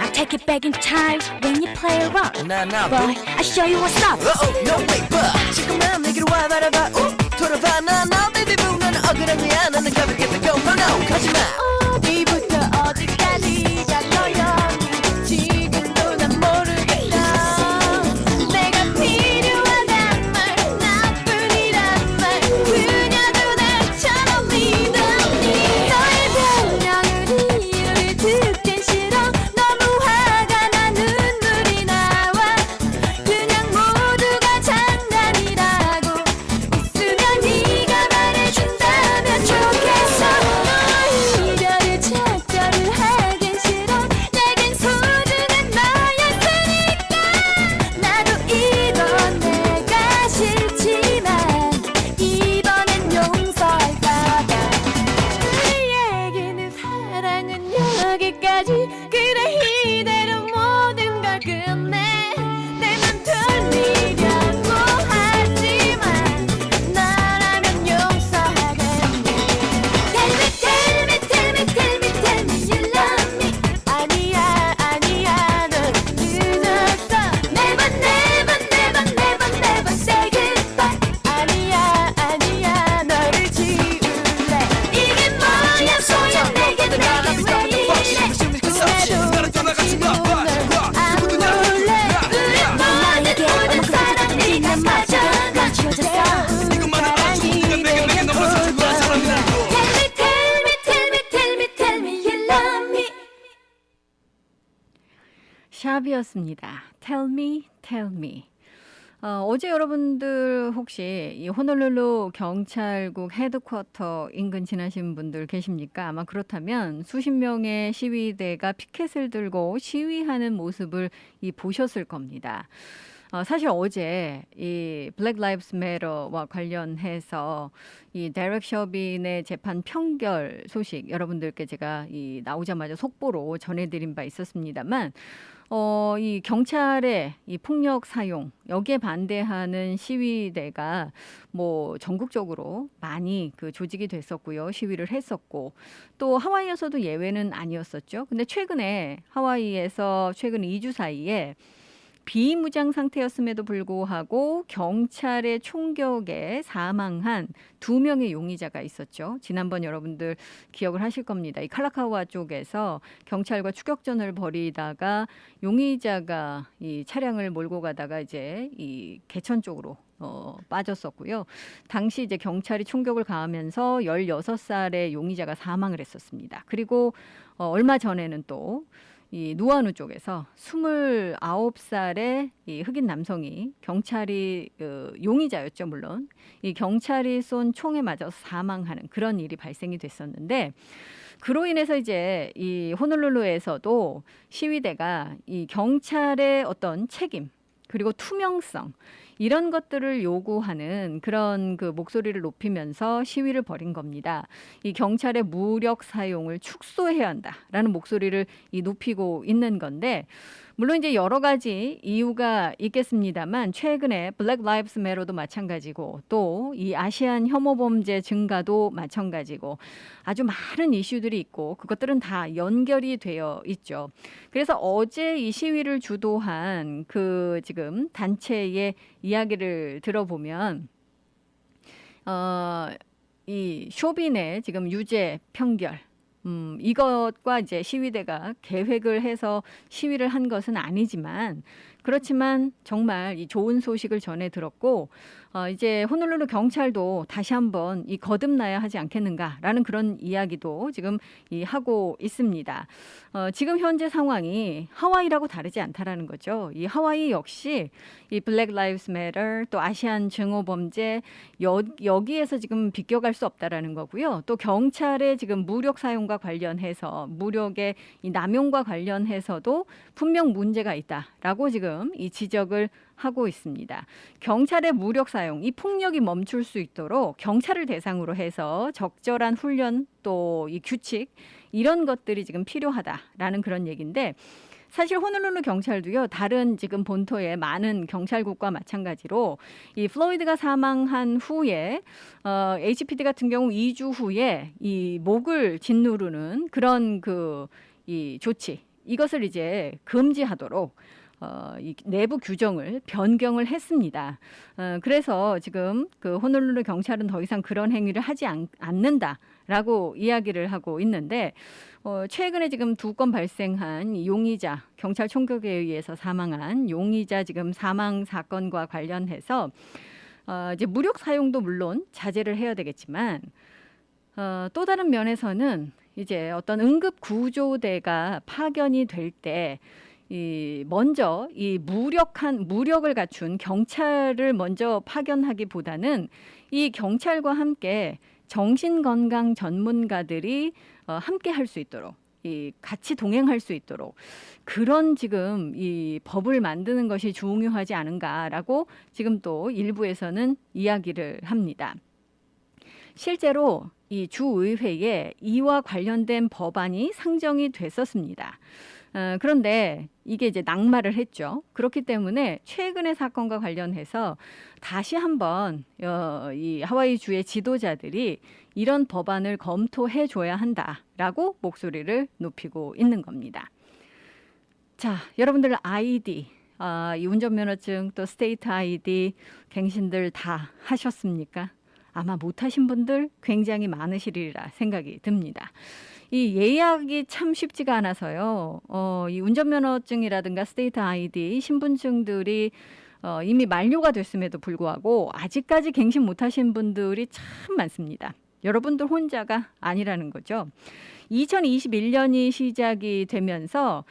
I'll take it back in time when you play around. Boy, I'll show you what's up. No way 지금은 내게로 와 바라봐. 돌아봐 나 baby boo. 너는 억울한 거야. 나는 가볍게 go no 가지마. 어디부터 어디까지가 너였니. 지금도 난 모르겠어. 내가 필요하단 말 나뿐이란 말. 그녀도 나처럼 믿었니. 너의 변명을 이유를 듣긴 싫어. 너무 화가 나 눈물이 나와. 그냥 모두가 장난이라고 있으면 네가 말해준다면 좋겠어. 이별을 절절을 하긴 싫어. 내겐 소중한 너였으니까. 나도 이런 내가 싫지만 이번엔 용서할까봐. 우리 얘기는 사랑은 여기까지. 그래 이대로 모든 걸 끝내. 내 맘 돌리려고 하지만 너라면 용서하겠니. Tell me you love me. 아니야 넌 늦었어. Never say goodbye. 아니야 너를 지울래. 이게 뭐야 소용. 내게 왜 이래. 나를 떠나가지 마. 안 볼래. 우린 너에게 모든 사랑들이 다 맞아. 맞춰졌어. 이것만은 알아줘. 네가 내게 너무나 소중한 사람이라고. Tell me you love me. 샵이었습니다. Tell me. 어제 여러분들 혹시 이 호놀룰루 경찰국 헤드쿼터 인근 지나신 분들 계십니까? 아마 그렇다면 수십 명의 시위대가 피켓을 들고 시위하는 모습을 보셨을 겁니다. 사실 어제 이 블랙 라이브스 매터와 관련해서 이 데렉 셔빈의 재판 판결 소식 여러분들께 제가 나오자마자 속보로 전해드린 바 있었습니다만 이 경찰의 이 폭력 사용 여기에 반대하는 시위대가 뭐 전국적으로 많이 그 조직이 됐었고요. 시위를 했었고 또 하와이에서도 예외는 아니었었죠. 근데 최근에 하와이에서 최근 2주 사이에 비무장 상태였음에도 불구하고 경찰의 총격에 사망한 2명의 용의자가 있었죠. 지난번 여러분들 기억을 하실 겁니다. 이 칼라카우아 쪽에서 경찰과 추격전을 벌이다가 용의자가 이 차량을 몰고 가다가 이제 이 개천 쪽으로 빠졌었고요. 당시 이제 경찰이 총격을 가하면서 16살의 용의자가 사망을 했었습니다. 그리고 얼마 전에는 또 이 누아누 쪽에서 29살의 이 흑인 남성이 경찰이 용의자였죠, 물론. 이 경찰이 쏜 총에 맞아서 사망하는 그런 일이 발생이 됐었는데 그로 인해서 이제 이 호놀룰루에서도 시위대가 이 경찰의 어떤 책임 그리고 투명성 이런 것들을 요구하는 그런 그 목소리를 높이면서 시위를 벌인 겁니다. 이 경찰의 무력 사용을 축소해야 한다라는 목소리를 높이고 있는 건데 물론 이제 여러 가지 이유가 있겠습니다만 최근에 블랙 라이브스 매터도 마찬가지고 또 이 아시안 혐오 범죄 증가도 마찬가지고 아주 많은 이슈들이 있고 그것들은 다 연결이 되어 있죠. 그래서 어제 이 시위를 주도한 그 지금 단체의 이야기를 들어보면 이 쇼빈의 지금 유죄 판결 이것과 이제 시위대가 계획을 해서 시위를 한 것은 아니지만 그렇지만 정말 이 좋은 소식을 전해 들었고 이제 호놀룰루 경찰도 다시 한번 이 거듭나야 하지 않겠는가라는 그런 이야기도 지금 하고 있습니다. 지금 현재 상황이 하와이라고 다르지 않다라는 거죠. 이 하와이 역시 이 블랙 라이브스 매터 또 아시안 증오 범죄 여기에서 지금 비껴갈 수 없다라는 거고요. 또 경찰의 지금 무력 사용과 관련해서 무력의 이 남용과 관련해서도 분명 문제가 있다라고 지금 이 지적을 하고 있습니다. 경찰의 무력 사용, 이 폭력이 멈출 수 있도록 경찰을 대상으로 해서 적절한 훈련 또 이 규칙 이런 것들이 지금 필요하다라는 그런 얘기인데 사실 호놀룰루 경찰도요. 다른 지금 본토의 많은 경찰국과 마찬가지로 이 플로이드가 사망한 후에 HPD 같은 경우 2주 후에 이 목을 짓누르는 그런 이 조치 이것을 이제 금지하도록 이 내부 규정을 변경을 했습니다. 그래서 지금 그 호놀룰루 경찰은 더 이상 그런 행위를 하지 않는다라고 이야기를 하고 있는데 최근에 지금 2건 발생한 용의자 경찰 총격에 의해서 사망한 용의자 지금 사망 사건과 관련해서 이제 무력 사용도 물론 자제를 해야 되겠지만 또 다른 면에서는 이제 어떤 응급 구조대가 파견이 될 때 먼저 이 무력을 갖춘 경찰을 먼저 파견하기보다는 이 경찰과 함께 정신건강 전문가들이 함께 할 수 있도록 같이 동행할 수 있도록 그런 지금 이 법을 만드는 것이 중요하지 않은가라고 지금 또 일부에서는 이야기를 합니다. 실제로 이 주의회에 이와 관련된 법안이 상정이 됐었습니다. 그런데 이게 이제 낙마를 했죠. 그렇기 때문에 최근의 사건과 관련해서 다시 한번 이 하와이 주의 지도자들이 이런 법안을 검토해 줘야 한다라고 목소리를 높이고 있는 겁니다. 자, 여러분들 아이디, 이 운전면허증 또 스테이트 아이디 갱신들 다 하셨습니까? 아마 못하신 분들 굉장히 많으시리라 생각이 듭니다. 이 예약이 참 쉽지가 않아서요. 이 운전면허증이라든가 스테이트 아이디, 신분증들이 이미 만료가 됐음에도 불구하고 아직까지 갱신 못하신 분들이 참 많습니다. 여러분들 혼자가 아니라는 거죠. 2021년이 시작이 되면서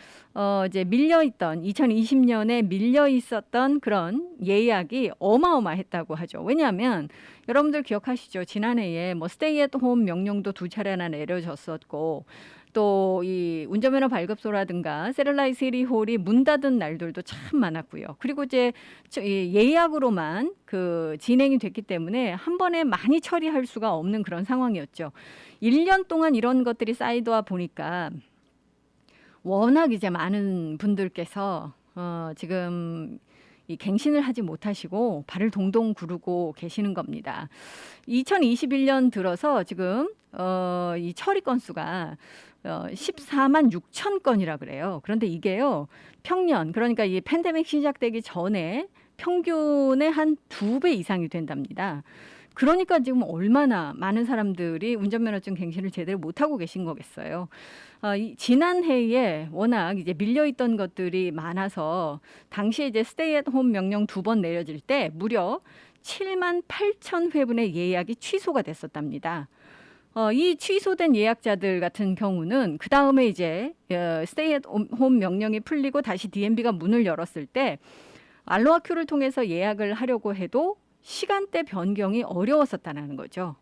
이제 2020년에 밀려 있었던 그런 예약이 어마어마했다고 하죠. 왜냐하면 여러분들 기억하시죠? 지난해에 스테이 앳 홈 명령도 2차례나 내려졌었고 또 이 운전면허 발급소라든가 세렐라이 시리홀이 문 닫은 날들도 참 많았고요. 그리고 이제 예약으로만 진행이 됐기 때문에 한 번에 많이 처리할 수가 없는 그런 상황이었죠. 1년 동안 이런 것들이 쌓이다 보니까 워낙 이제 많은 분들께서 지금 이 갱신을 하지 못하시고 발을 동동 구르고 계시는 겁니다. 2021년 들어서 지금 이 처리 건수가 14만 6천 건이라 그래요. 그런데 이게요, 평년, 그러니까 이 팬데믹 시작되기 전에 평균의 한 2배 이상이 된답니다. 그러니까 지금 얼마나 많은 사람들이 운전면허증 갱신을 제대로 못하고 계신 거겠어요. 지난해에 워낙 이제 밀려있던 것들이 많아서 당시에 이제 스테이 앳 홈 명령 2번 내려질 때 무려 7만 8천 회분의 예약이 취소가 됐었답니다. 이 취소된 예약자들 같은 경우는 그 다음에 이제 스테이 앳 홈 명령이 풀리고 다시 DMB가 문을 열었을 때 알로하 큐를 통해서 예약을 하려고 해도 시간대 변경이 어려웠었다는 거죠.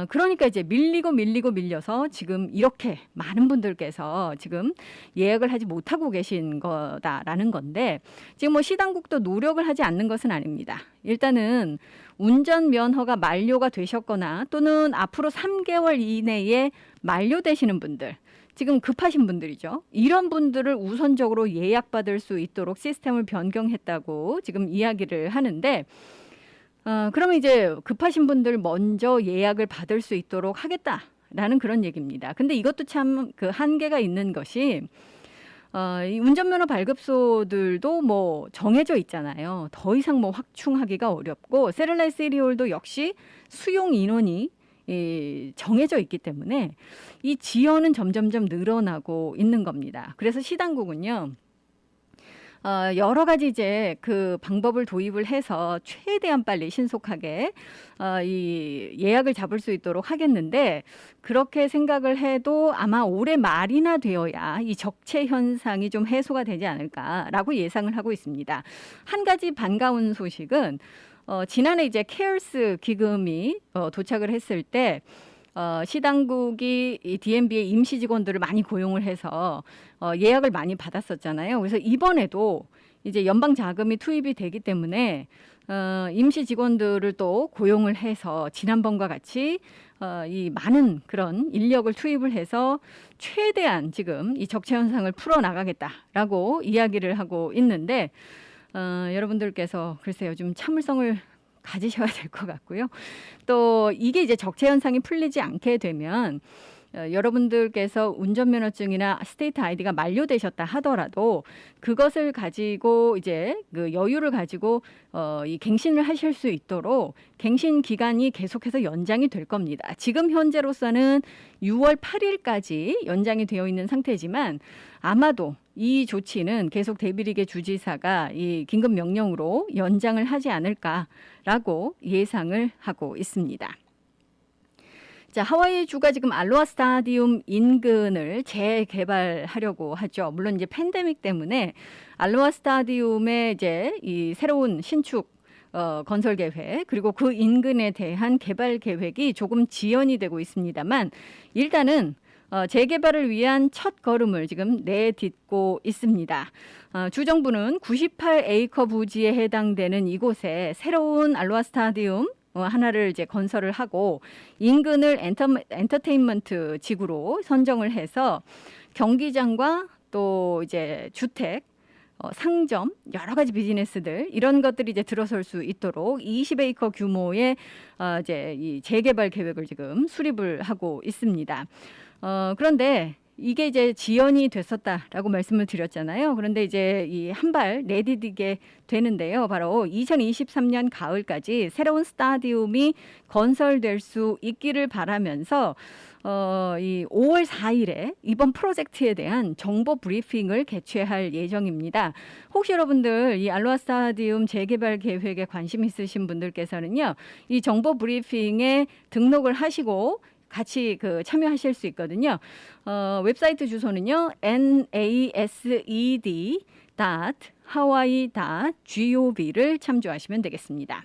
그러니까 이제 밀려서 지금 이렇게 많은 분들께서 지금 예약을 하지 못하고 계신 거다라는 건데, 지금 뭐 시당국도 노력을 하지 않는 것은 아닙니다. 일단은 운전면허가 만료가 되셨거나 또는 앞으로 3개월 이내에 만료되시는 분들, 지금 급하신 분들이죠. 이런 분들을 우선적으로 예약받을 수 있도록 시스템을 변경했다고 지금 이야기를 하는데, 그러면 이제 급하신 분들 먼저 예약을 받을 수 있도록 하겠다라는 그런 얘기입니다. 근데 이것도 참 그 한계가 있는 것이 이 운전면허 발급소들도 뭐 정해져 있잖아요. 더 이상 뭐 확충하기가 어렵고 세렐라이 시리홀도 역시 수용 인원이 정해져 있기 때문에 이 지연은 점점점 늘어나고 있는 겁니다. 그래서 시당국은요, 여러 가지 이제 그 방법을 도입을 해서 최대한 빨리 신속하게 이 예약을 잡을 수 있도록 하겠는데, 그렇게 생각을 해도 아마 올해 말이나 되어야 이 적체 현상이 좀 해소가 되지 않을까라고 예상을 하고 있습니다. 한 가지 반가운 소식은 지난해 이제 케어스 기금이 도착을 했을 때 시당국이 이 DMB의 임시 직원들을 많이 고용을 해서 예약을 많이 받았었잖아요. 그래서 이번에도 이제 연방 자금이 투입이 되기 때문에 임시 직원들을 또 고용을 해서 지난번과 같이 이 많은 그런 인력을 투입을 해서 최대한 지금 이 적체 현상을 풀어 나가겠다라고 이야기를 하고 있는데, 여러분들께서 글쎄요, 좀 참을성을 가지셔야 될 것 같고요. 또 이게 이제 적체 현상이 풀리지 않게 되면 여러분들께서 운전면허증이나 스테이트 아이디가 만료되셨다 하더라도 그것을 가지고 이제 그 여유를 가지고 이 갱신을 하실 수 있도록 갱신 기간이 계속해서 연장이 될 겁니다. 지금 현재로서는 6월 8일까지 연장이 되어 있는 상태지만 아마도 이 조치는 계속 데빌리게 주지사가 이 긴급 명령으로 연장을 하지 않을까라고 예상을 하고 있습니다. 자, 하와이 주가 지금 알로하 스타디움 인근을 재개발하려고 하죠. 물론 이제 팬데믹 때문에 알로하 스타디움의 이제 이 새로운 신축 건설 계획, 그리고 그 인근에 대한 개발 계획이 조금 지연이 되고 있습니다만, 일단은 재개발을 위한 첫 걸음을 지금 내딛고 있습니다. 주정부는 98에이커 부지에 해당되는 이곳에 새로운 알로하 스타디움 하나를 이제 건설을 하고 인근을 엔터테인먼트 지구로 선정을 해서 경기장과 또 이제 주택, 상점, 여러 가지 비즈니스들 이런 것들이 이제 들어설 수 있도록 20에이커 규모의 이제 이 재개발 계획을 지금 수립을 하고 있습니다. 그런데 이게 이제 지연이 됐었다라고 말씀을 드렸잖아요. 그런데 이제 이 한 발 내디디게 되는데요. 바로 2023년 가을까지 새로운 스타디움이 건설될 수 있기를 바라면서 이 5월 4일에 이번 프로젝트에 대한 정보 브리핑을 개최할 예정입니다. 혹시 여러분들 이 알로하 스타디움 재개발 계획에 관심 있으신 분들께서는요, 이 정보 브리핑에 등록을 하시고 같이 그 참여하실 수 있거든요. 웹사이트 주소는요, nased.hawaii.gov를 참조하시면 되겠습니다.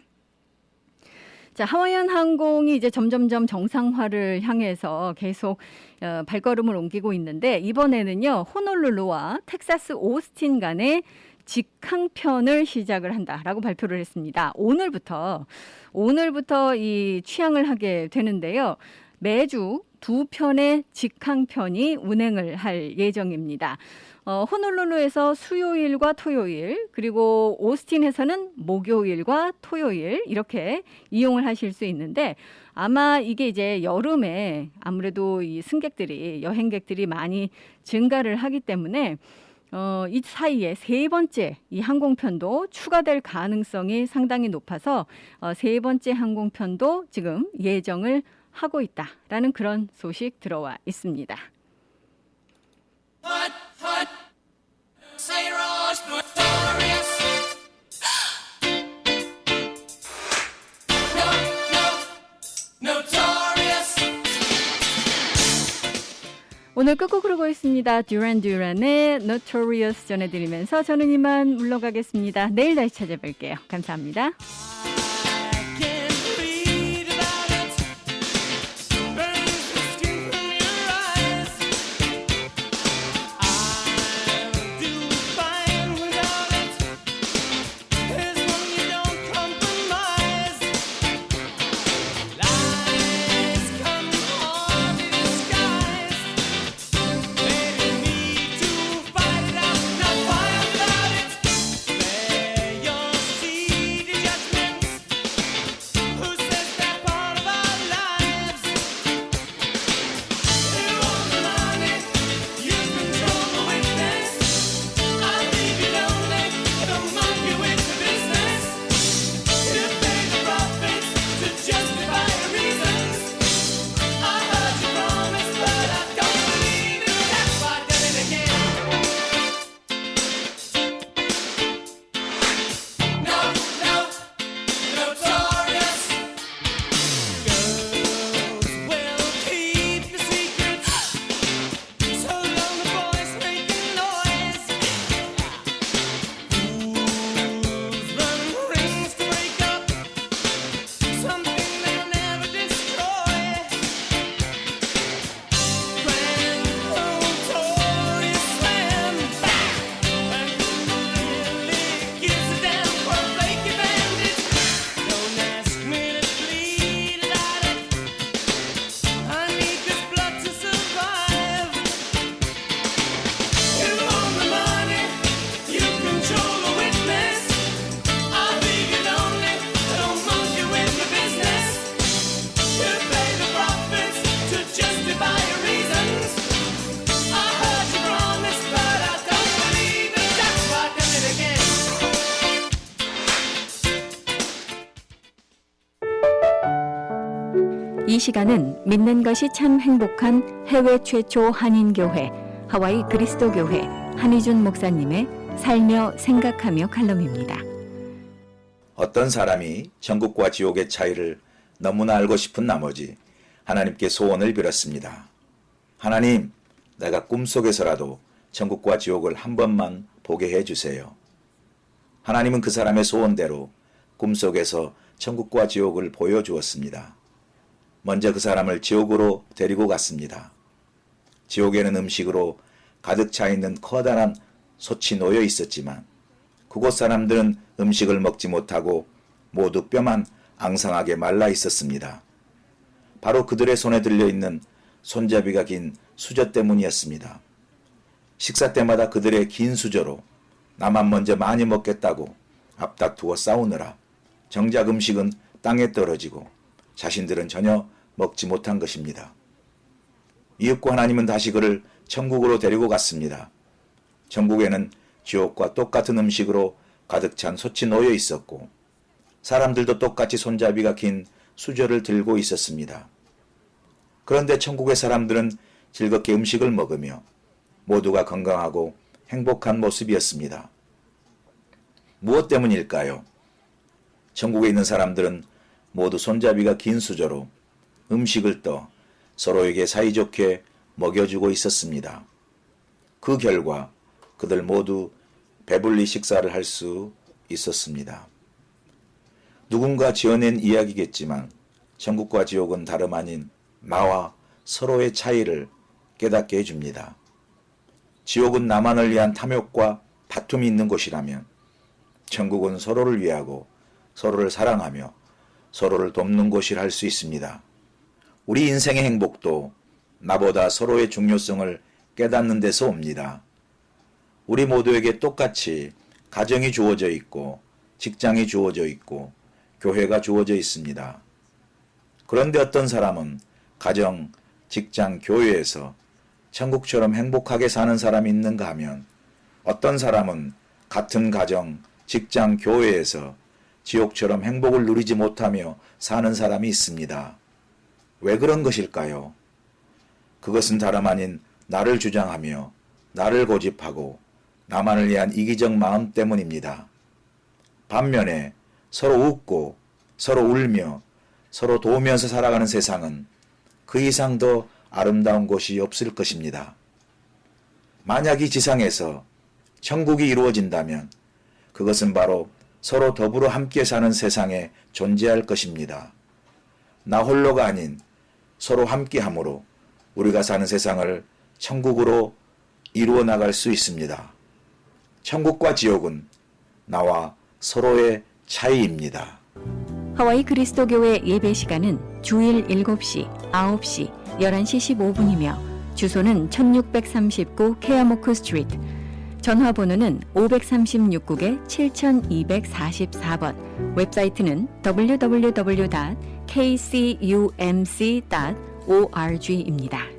자, 하와이안 항공이 이제 점점점 정상화를 향해서 계속 발걸음을 옮기고 있는데, 이번에는요, 호놀룰루와 텍사스 오스틴 간의 직항편을 시작을 한다라고 발표를 했습니다. 오늘부터 이 취항을 하게 되는데요. 매주 2편의 직항편이 운행을 할 예정입니다. 호놀룰루에서 수요일과 토요일, 그리고 오스틴에서는 목요일과 토요일 이렇게 이용을 하실 수 있는데, 아마 이게 이제 여름에 아무래도 이 승객들이, 여행객들이 많이 증가를 하기 때문에 이 사이에 세 번째 이 항공편도 추가될 가능성이 상당히 높아서 세 번째 항공편도 지금 예정을 하고 있다라는 그런 소식 들어와 있습니다. 오늘 끝곡으로 보겠습니다. 듀란 듀란의 Notorious 전해드리면서 저는 이만 물러가겠습니다. 내일 다시 찾아뵐게요. 감사합니다. 이 시간은 믿는 것이 참 행복한 해외 최초 한인교회 하와이 그리스도교회 한희준 목사님의 살며 생각하며 칼럼입니다. 어떤 사람이 천국과 지옥의 차이를 너무나 알고 싶은 나머지 하나님께 소원을 빌었습니다. 하나님, 내가 꿈속에서라도 천국과 지옥을 한 번만 보게 해주세요. 하나님은 그 사람의 소원대로 꿈속에서 천국과 지옥을 보여주었습니다. 먼저 그 사람을 지옥으로 데리고 갔습니다. 지옥에는 음식으로 가득 차 있는 커다란 솥이 놓여 있었지만 그곳 사람들은 음식을 먹지 못하고 모두 뼈만 앙상하게 말라 있었습니다. 바로 그들의 손에 들려있는 손잡이가 긴 수저 때문이었습니다. 식사 때마다 그들의 긴 수저로 나만 먼저 많이 먹겠다고 앞다투어 싸우느라 정작 음식은 땅에 떨어지고 자신들은 전혀 먹지 못한 것입니다. 이윽고 하나님은 다시 그를 천국으로 데리고 갔습니다. 천국에는 지옥과 똑같은 음식으로 가득 찬 솥이 놓여 있었고 사람들도 똑같이 손잡이가 긴 수저를 들고 있었습니다. 그런데 천국의 사람들은 즐겁게 음식을 먹으며 모두가 건강하고 행복한 모습이었습니다. 무엇 때문일까요? 천국에 있는 사람들은 모두 손잡이가 긴 수저로 음식을 떠 서로에게 사이좋게 먹여주고 있었습니다. 그 결과 그들 모두 배불리 식사를 할 수 있었습니다. 누군가 지어낸 이야기겠지만 천국과 지옥은 다름 아닌 나와 서로의 차이를 깨닫게 해줍니다. 지옥은 나만을 위한 탐욕과 다툼이 있는 곳이라면 천국은 서로를 위하고 서로를 사랑하며 서로를 돕는 곳이라 할 수 있습니다. 우리 인생의 행복도 나보다 서로의 중요성을 깨닫는 데서 옵니다. 우리 모두에게 똑같이 가정이 주어져 있고 직장이 주어져 있고 교회가 주어져 있습니다. 그런데 어떤 사람은 가정, 직장, 교회에서 천국처럼 행복하게 사는 사람이 있는가 하면 어떤 사람은 같은 가정, 직장, 교회에서 지옥처럼 행복을 누리지 못하며 사는 사람이 있습니다. 왜 그런 것일까요? 그것은 다름 아닌 나를 주장하며 나를 고집하고 나만을 위한 이기적 마음 때문입니다. 반면에 서로 웃고 서로 울며 서로 도우면서 살아가는 세상은 그 이상 더 아름다운 곳이 없을 것입니다. 만약 이 지상에서 천국이 이루어진다면 그것은 바로 서로 더불어 함께 사는 세상에 존재할 것입니다. 나 홀로가 아닌 서로 함께함으로 우리가 사는 세상을 천국으로 이루어 나갈 수 있습니다. 천국과 지옥은 나와 서로의 차이입니다. 하와이 그리스도교회 예배 시간은 주일 7시, 9시, 11시 15분이며 주소는 1639 케아모크 스트리트, 전화번호는 536국에 7244번, 웹사이트는 www.kcumc.org입니다.